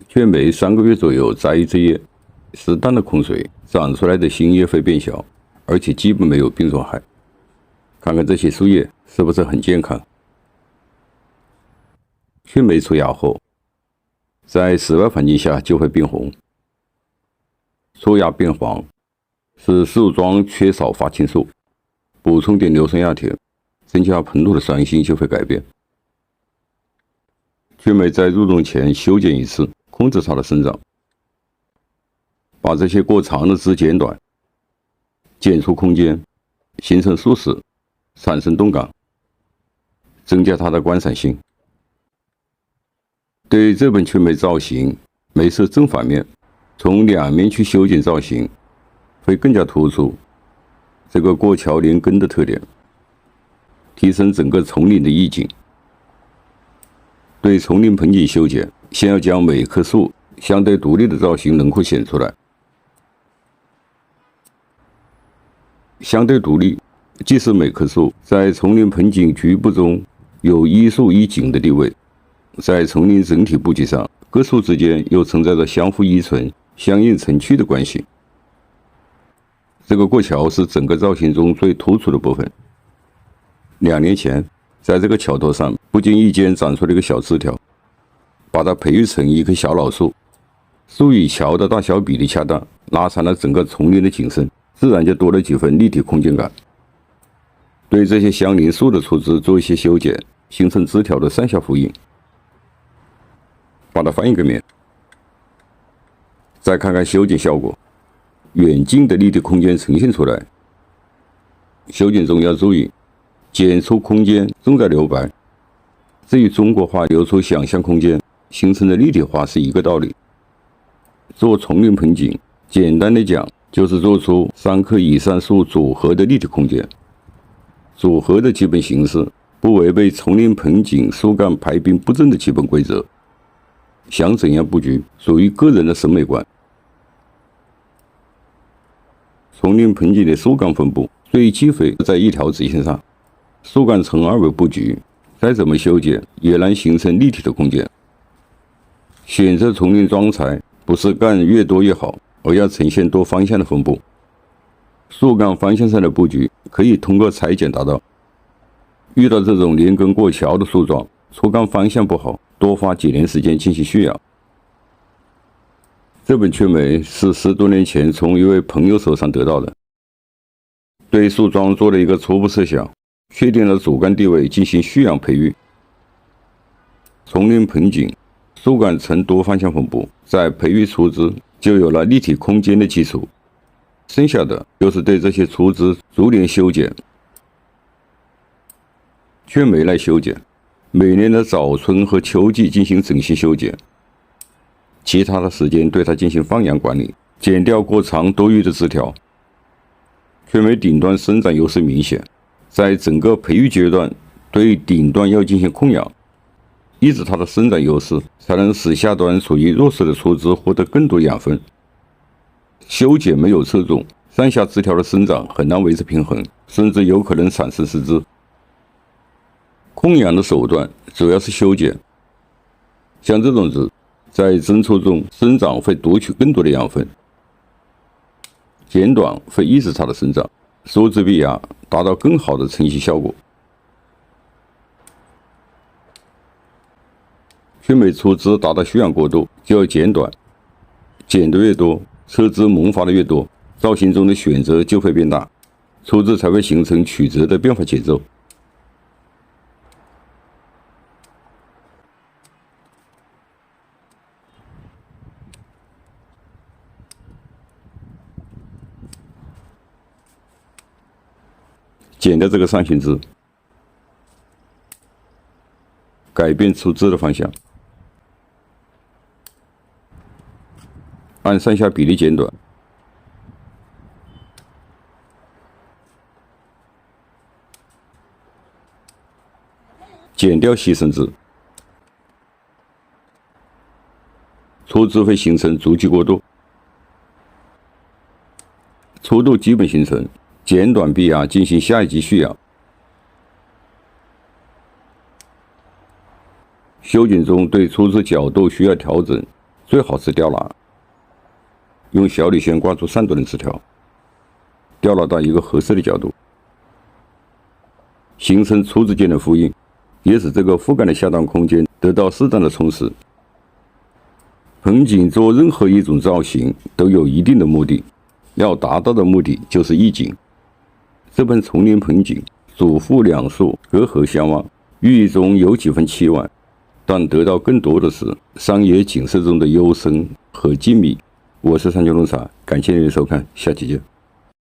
却每3个月左右摘一次叶，适当的控水，长出来的新叶会变小，而且基本没有病虫害。看看这些树叶是不是很健康？曲霉出芽后，在室外环境下就会变红，出芽变黄，是树桩缺少花青素，补充点硫酸亚铁，增加盆土的酸性就会改变。曲霉在入冬前修剪一次，控制它的生长，把这些过长的枝剪短，剪出空间，形成树势，产生动感，增加它的观赏性。对这本曲霉造型，没设正反面，从2面去修剪造型，会更加突出这个过桥连根的特点，提升整个丛林的意境。对丛林盆景修剪，先要将每棵树相对独立的造型轮廓显出来。相对独立，即是每棵树在丛林盆景局部中有依树依景的地位，在丛林整体布局上，各树之间又存在着相互依存、相映成趣的关系。这个过桥是整个造型中最突出的部分。2年前，在这个桥头上不经意间长出了一个小枝条，把它培育成一棵小老树，树与桥的大小比例恰当，拉长了整个丛林的景深，自然就多了几分立体空间感。对这些相邻树的出枝做一些修剪，形成枝条的上下呼应。把它翻一个面，再看看修剪效果，远近的立体空间呈现出来。修剪中要注意，剪出空间重在留白，这与中国画留出想象空间，形成的立体化是一个道理。做丛林盆景，简单的讲，就是做出3棵以上树组合的立体空间。组合的基本形式不违背丛林盆景树干排并不正的基本规则。想怎样布局，属于个人的审美观。丛林盆景的树干分布最忌讳在一条直线上，树干呈2维布局，再怎么修剪也难形成立体的空间。选择丛林装材，不是干越多越好，而要呈现多方向的分布。树干方向上的布局可以通过裁剪达到。遇到这种连根过桥的树桩，树干方向不好，多花几年时间进行蓄养。这本曲霉是10多年前从一位朋友手上得到的，对树桩做了一个初步设想，确定了主干地位进行蓄养培育。丛林盆景树干呈多方向分布，在培育出枝就有了立体空间的基础，剩下的就是对这些出枝逐年修剪。曲霉来修剪，每年的早春和秋季进行整齐修剪，其他的时间对它进行放养管理，剪掉过长多余的枝条。曲霉顶端生长优势明显，在整个培育阶段对顶端要进行控养，抑制它的生长优势，才能使下端处于弱势的出枝获得更多养分。修剪没有侧重，上下枝条的生长很难维持平衡，甚至有可能产生失枝。控养的手段主要是修剪，像这种枝在针簇中生长会夺取更多的养分，剪短会抑制它的生长，收枝闭芽，达到更好的承袭效果。曲霉出枝达到蓄养过渡，就要剪短，剪得越多，侧枝萌发的越多，造型中的选择就会变大，出枝才会形成曲折的变化节奏。剪掉这个上行枝，改变出枝的方向，按上下比例剪短，剪掉牺牲枝，出枝会形成逐级过渡，出度基本形成，剪短闭芽进行下一级蓄养。修剪中对出枝角度需要调整，最好是吊蜡，用小铝线挂住3段的枝条，吊蜡到一个合适的角度，形成粗直间的呼应，也使这个覆盖的下端空间得到适当的充实。盆景做任何一种造型都有一定的目的，要达到的目的就是意境。这盆丛林盆景主副2束隔河相望，寓意中有几分凄婉，但得到更多的是山野景色中的幽深和静谧。我是三九弄茶，感谢您的收看，下期见。